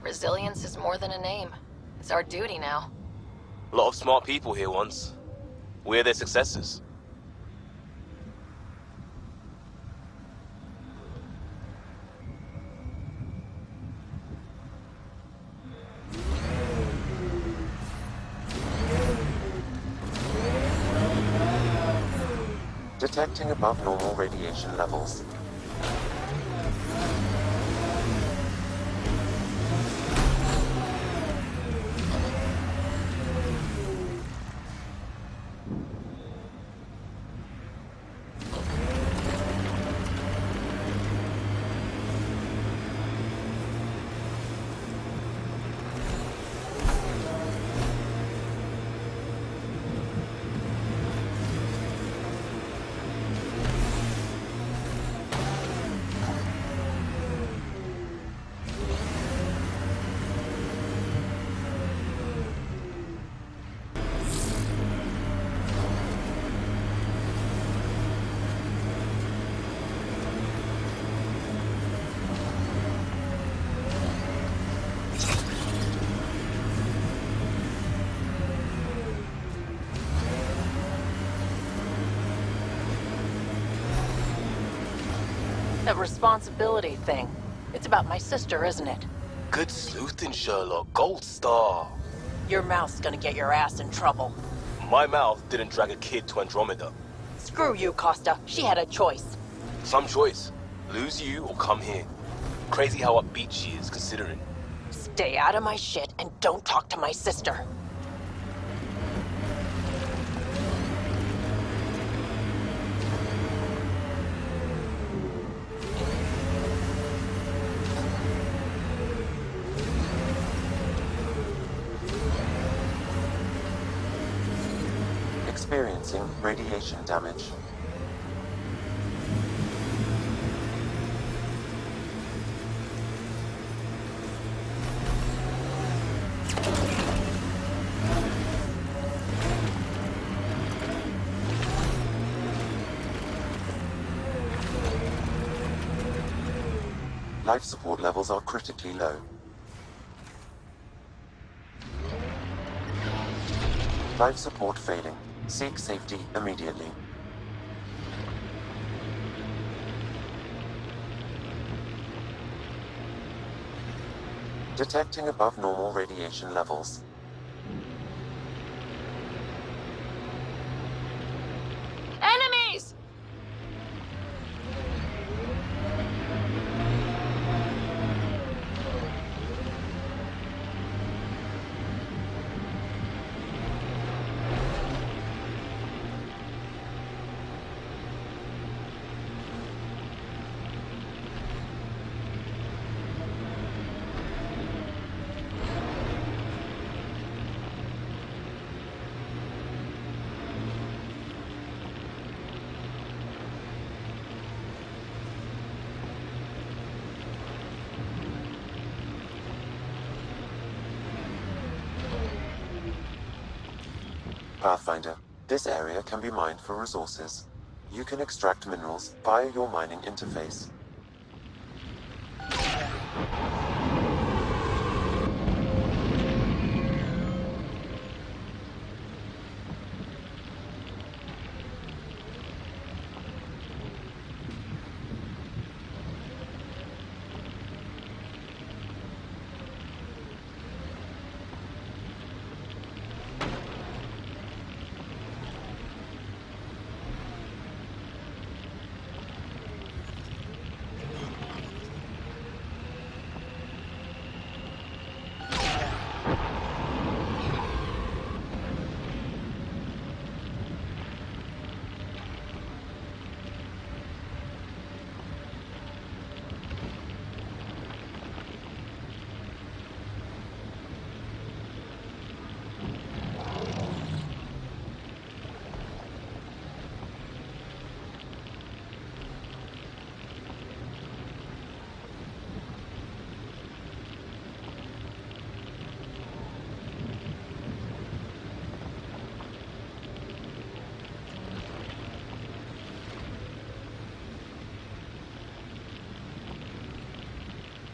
Resilience is more than a name. It's our duty now. A lot of smart people here once. We're their successors. Detecting above normal radiation levels. That responsibility thing. It's about my sister, isn't it? Good sleuthing, Sherlock. Gold star. Your mouth's gonna get your ass in trouble. My mouth didn't drag a kid to Andromeda. Screw you, Costa. She had a choice. Some choice. Lose you or come here. Crazy how upbeat she is, considering. Stay out of my shit and don't talk to my sister. Experiencing radiation damage. Life support levels are critically low. Life support failing. Seek safety immediately. Detecting above normal radiation levels. Enemies! Pathfinder, this area can be mined for resources. You can extract minerals via your mining interface.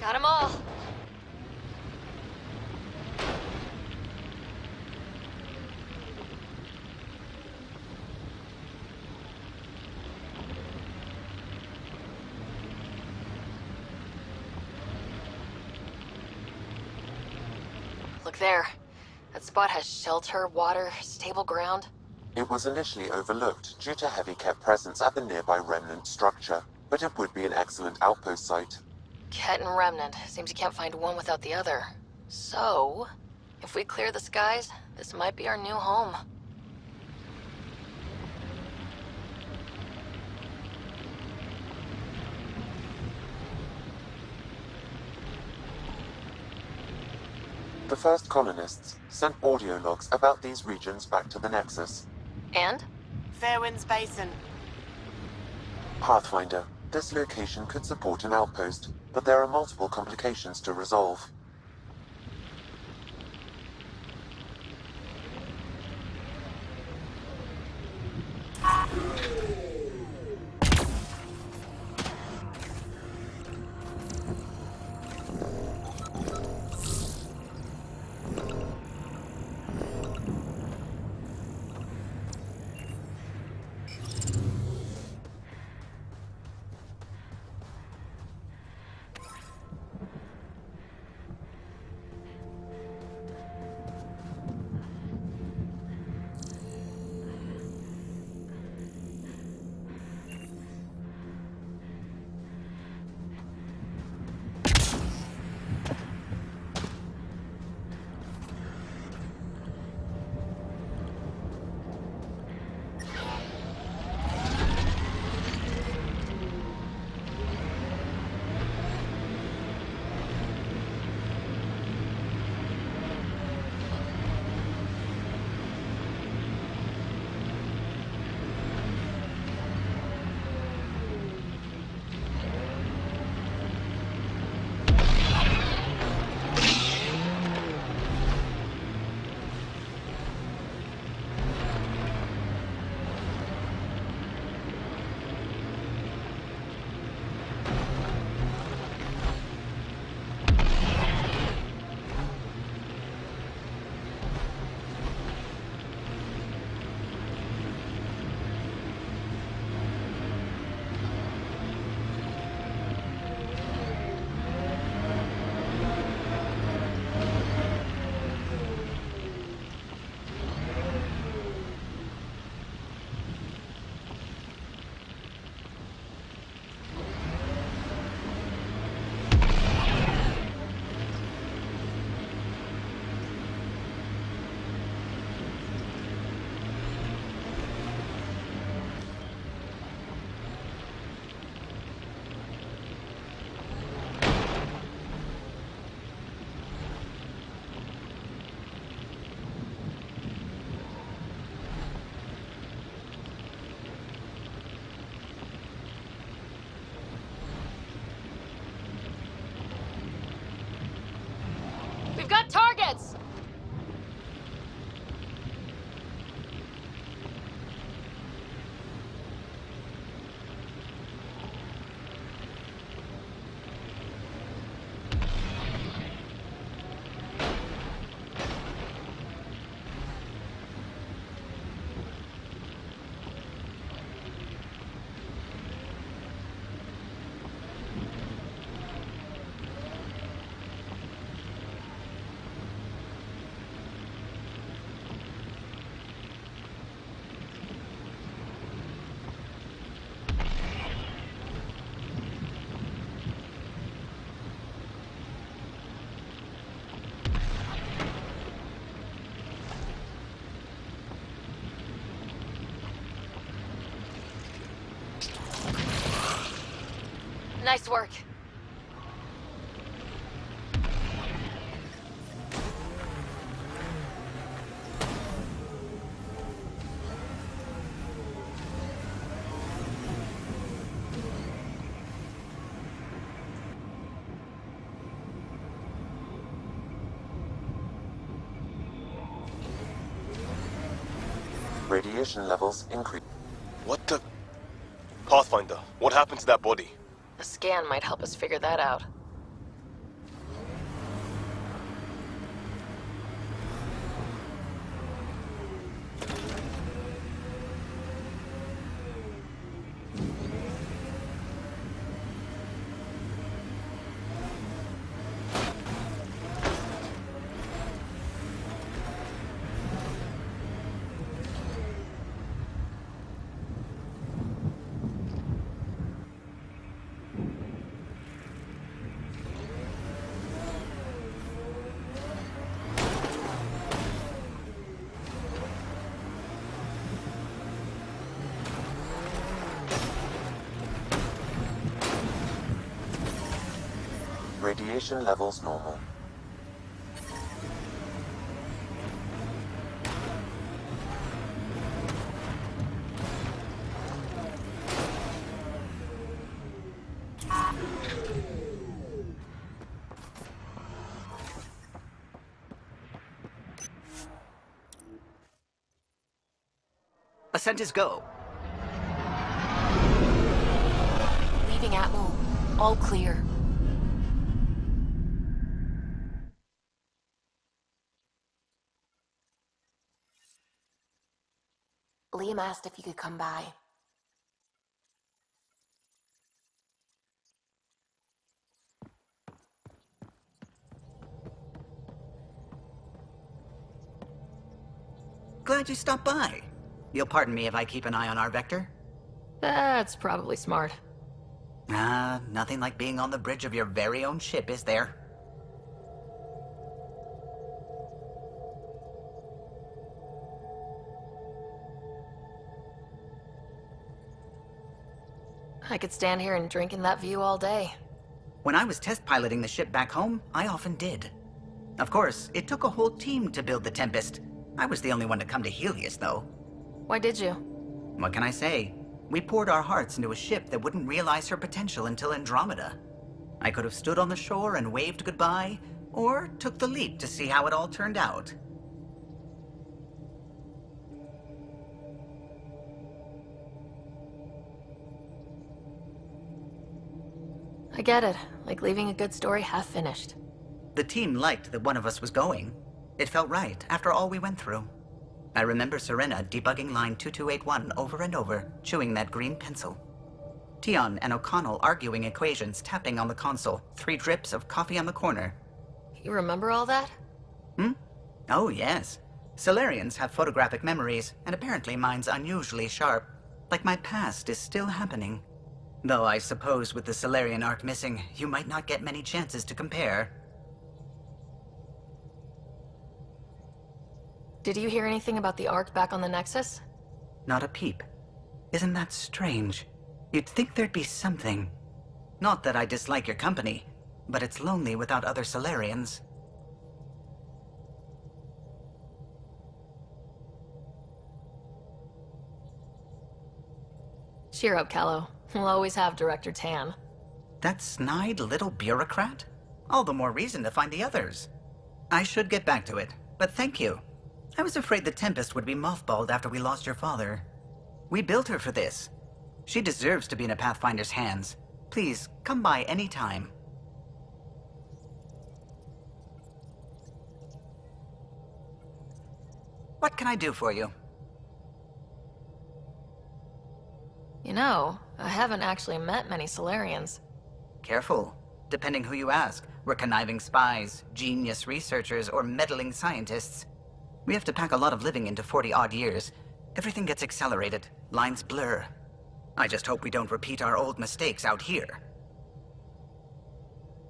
Got 'em all. there. That spot has shelter, water, stable ground. It was initially overlooked due to heavy Ket presence at the nearby remnant structure, but it would be an excellent outpost site. Ket and Remnant. Seems you can't find one without the other. So, if we clear the skies, this might be our new home. The first colonists sent audio logs about these regions back to the Nexus. And? Fairwinds Basin. Pathfinder, this location could support an outpost, but there are multiple complications to resolve. We've got targets! Nice work. Radiation levels increase. What the... Pathfinder, what happened to that body? A scan might help us figure that out. Radiation levels normal. Ascent is go. Leaving Atmo. All clear. Liam asked if you could come by. Glad you stopped by. You'll pardon me if I keep an eye on our vector? That's probably smart. Nothing like being on the bridge of your very own ship, is there? I could stand here and drink in that view all day. When I was test piloting the ship back home, I often did. Of course, it took a whole team to build the Tempest. I was the only one to come to Helios, though. Why did you? What can I say? We poured our hearts into a ship that wouldn't realize her potential until Andromeda. I could have stood on the shore and waved goodbye, or took the leap to see how it all turned out. I get it. Like leaving a good story half finished. The team liked that one of us was going. It felt right after all we went through. I remember Serena debugging line 2281 over and over, chewing that green pencil. Tion and O'Connell arguing equations, tapping on the console, 3 drips of coffee on the corner. You remember all that? Oh, yes. Solarians have photographic memories, and apparently mine's unusually sharp. Like my past is still happening. Though I suppose with the Solarian arc missing, you might not get many chances to compare. Did you hear anything about the Ark back on the Nexus? Not a peep. Isn't that strange? You'd think there'd be something. Not that I dislike your company, but it's lonely without other Solarians. Cheer up, Callow. We'll always have Director Tan. That snide little bureaucrat? All the more reason to find the others. I should get back to it, but thank you. I was afraid the Tempest would be mothballed after we lost your father. We built her for this. She deserves to be in a Pathfinder's hands. Please, come by any time. What can I do for you? You know, I haven't actually met many Solarians. Careful. Depending who you ask, we're conniving spies, genius researchers, or meddling scientists. We have to pack a lot of living into 40-odd years. Everything gets accelerated, lines blur. I just hope we don't repeat our old mistakes out here.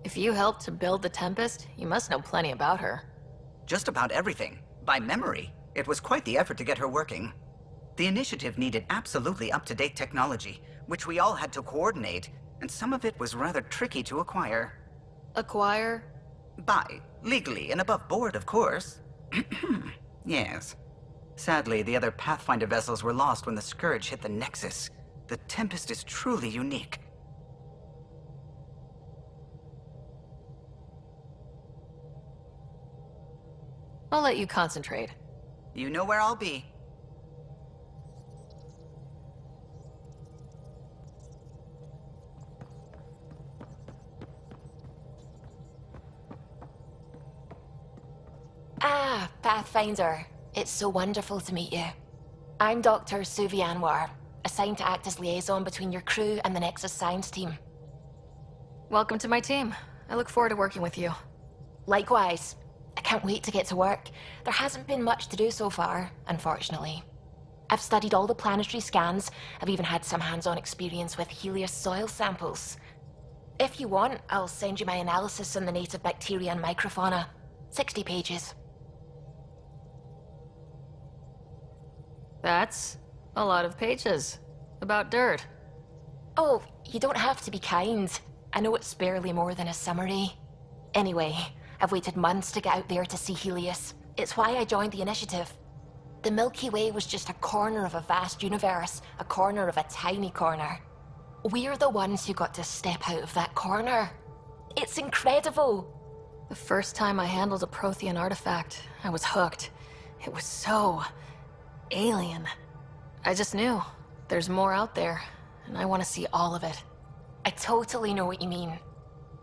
If you helped to build the Tempest, you must know plenty about her. Just about everything, by memory. It was quite the effort to get her working. The initiative needed absolutely up-to-date technology, which we all had to coordinate, and some of it was rather tricky to acquire. Acquire? Buy, legally and above board, of course. Yes. Sadly, the other Pathfinder vessels were lost when the Scourge hit the Nexus. The Tempest is truly unique. I'll let you concentrate. You know where I'll be. Ah, Pathfinder. It's so wonderful to meet you. I'm Dr. Suvi Anwar, assigned to act as liaison between your crew and the Nexus Science team. Welcome to my team. I look forward to working with you. Likewise. I can't wait to get to work. There hasn't been much to do so far, unfortunately. I've studied all the planetary scans. I've even had some hands-on experience with Helios soil samples. If you want, I'll send you my analysis on the native bacteria and microfauna. 60 pages. That's a lot of pages. About dirt. Oh, you don't have to be kind. I know it's barely more than a summary. Anyway, I've waited months to get out there to see Helios. It's why I joined the initiative. The Milky Way was just a corner of a vast universe, a corner of a tiny corner. We're the ones who got to step out of that corner. It's incredible! The first time I handled a Prothean artifact, I was hooked. It was so... alien. I just knew. There's more out there, and I want to see all of it. I totally know what you mean.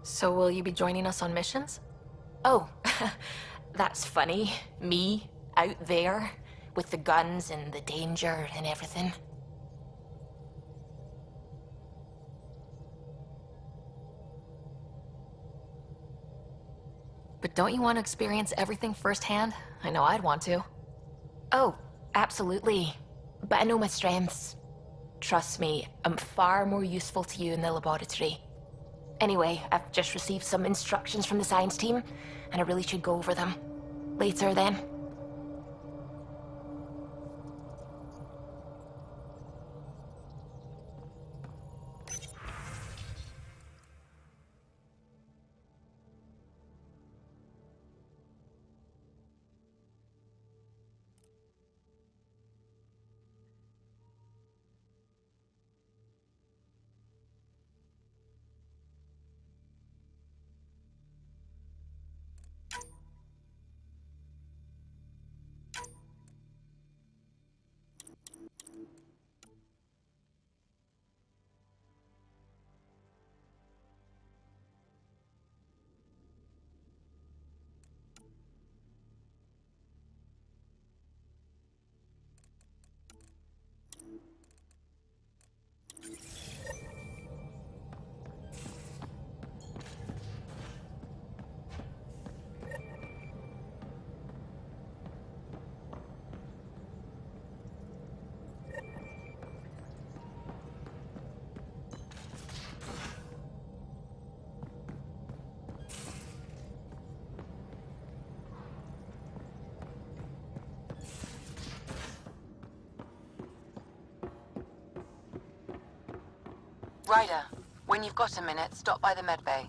So will you be joining us on missions? Oh, that's funny. Me, out there, with the guns and the danger and everything. But don't you want to experience everything firsthand? I know I'd want to. Oh, absolutely. But I know my strengths. Trust me, I'm far more useful to you in the laboratory. Anyway, I've just received some instructions from the science team, and I really should go over them. Later, then. Ryder, when you've got a minute, stop by the medbay.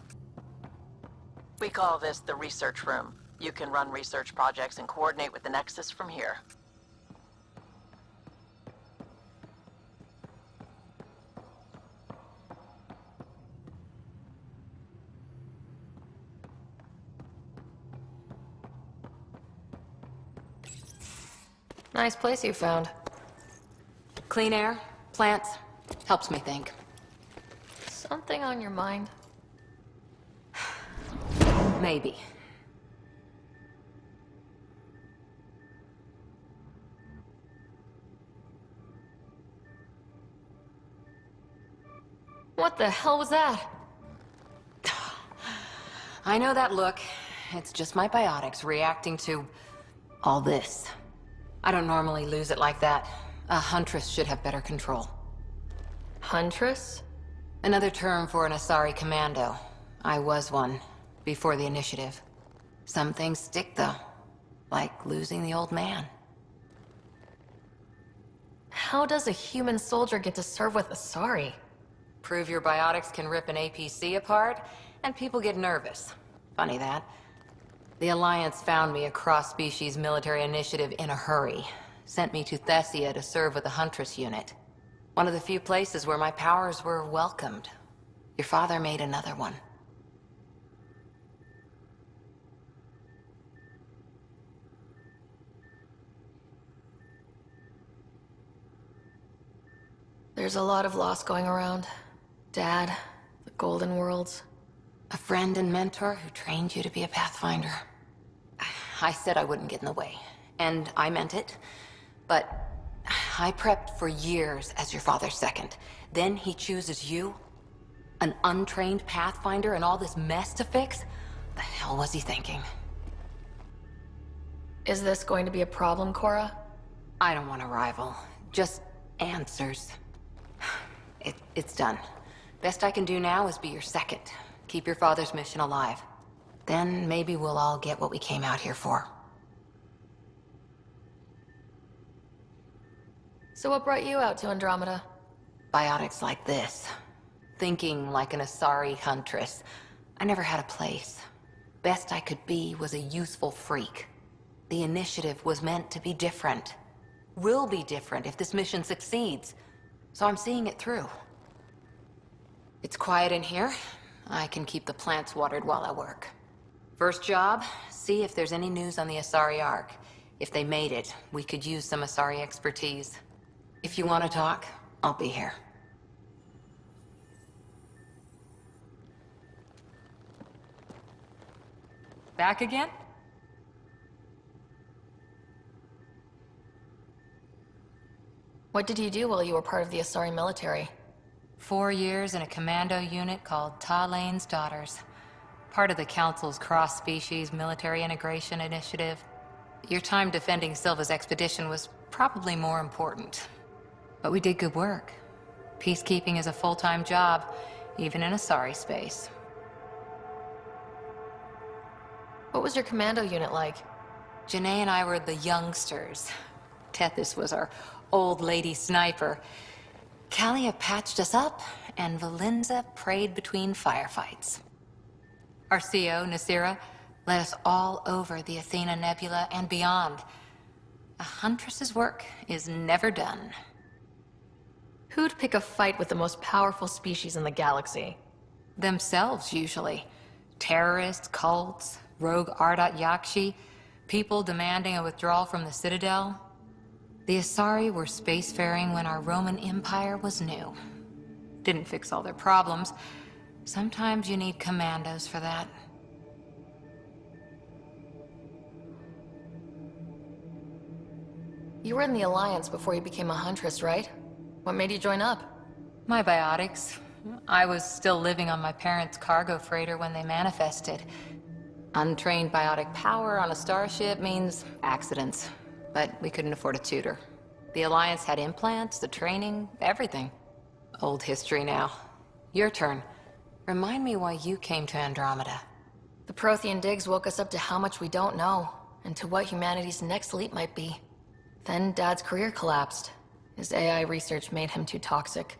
We call this the research room. You can run research projects and coordinate with the Nexus from here. Nice place you found. Clean air, plants, helps me think. Something on your mind? Maybe. What the hell was that? I know that look. It's just my biotics reacting to all this. I don't normally lose it like that. A huntress should have better control. Huntress? Another term for an Asari commando. I was one, before the initiative. Some things stick, though. Like losing the old man. How does a human soldier get to serve with Asari? Prove your biotics can rip an APC apart, and people get nervous. Funny that. The Alliance found me a cross-species military initiative in a hurry. Sent me to Thessia to serve with the Huntress unit. One of the few places where my powers were welcomed. Your father made another one. There's a lot of loss going around. Dad, the Golden Worlds. A friend and mentor who trained you to be a Pathfinder. I said I wouldn't get in the way, and I meant it. But I prepped for years as your father's second. Then he chooses you? An untrained Pathfinder and all this mess to fix? The hell was he thinking? Is this going to be a problem, Cora? I don't want a rival. Just answers. It's done. Best I can do now is be your second. Keep your father's mission alive. Then maybe we'll all get what we came out here for. So what brought you out to Andromeda? Biotics like this. Thinking like an Asari huntress. I never had a place. Best I could be was a useful freak. The initiative was meant to be different. Will be different if this mission succeeds. So I'm seeing it through. It's quiet in here. I can keep the plants watered while I work. First job, see if there's any news on the Asari Ark. If they made it, we could use some Asari expertise. If you want to talk, I'll be here. Back again? What did you do while you were part of the Asari military? 4 years in a commando unit called Ta Lane's Daughters. Part of the Council's cross-species military integration initiative. Your time defending Silva's expedition was probably more important. But we did good work. Peacekeeping is a full-time job, even in Asari space. What was your commando unit like? Janae and I were the youngsters. Tethys was our old lady sniper. Kalia patched us up, and Valenza prayed between firefights. Our CO, Nasira, led us all over the Athena Nebula and beyond. A huntress's work is never done. Who'd pick a fight with the most powerful species in the galaxy? Themselves, usually. Terrorists, cults, rogue Ardat Yakshi, people demanding a withdrawal from the Citadel. The Asari were spacefaring when our Roman Empire was new. Didn't fix all their problems. Sometimes you need commandos for that. You were in the Alliance before you became a huntress, right? What made you join up? My biotics. I was still living on my parents' cargo freighter when they manifested. Untrained biotic power on a starship means accidents. But we couldn't afford a tutor. The Alliance had implants, the training, everything. Old history now. Your turn. Remind me why you came to Andromeda. The Prothean digs woke us up to how much we don't know, and to what humanity's next leap might be. Then Dad's career collapsed. His AI research made him too toxic.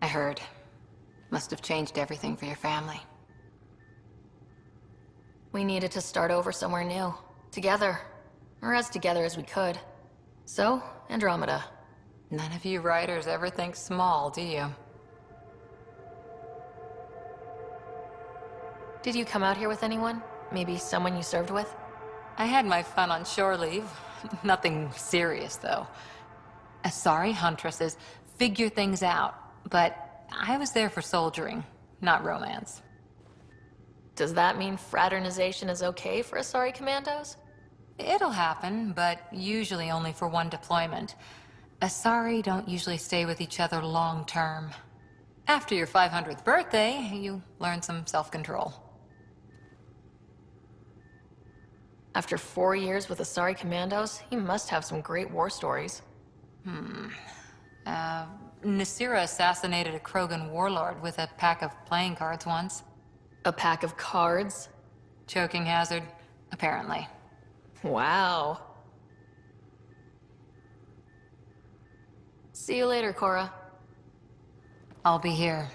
I heard. Must have changed everything for your family. We needed to start over somewhere new. Together. Or as together as we could. So, Andromeda. None of you writers ever think small, do you? Did you come out here with anyone? Maybe someone you served with? I had my fun on shore leave. Nothing serious, though. Asari huntresses figure things out, but I was there for soldiering, not romance. Does that mean fraternization is okay for Asari commandos? It'll happen, but usually only for one deployment. Asari don't usually stay with each other long term. After your 500th birthday, you learn some self-control. After 4 years with Asari commandos, you must have some great war stories. Nasira assassinated a Krogan warlord with a pack of playing cards once. A pack of cards? Choking hazard, apparently. Wow. See you later, Cora. I'll be here.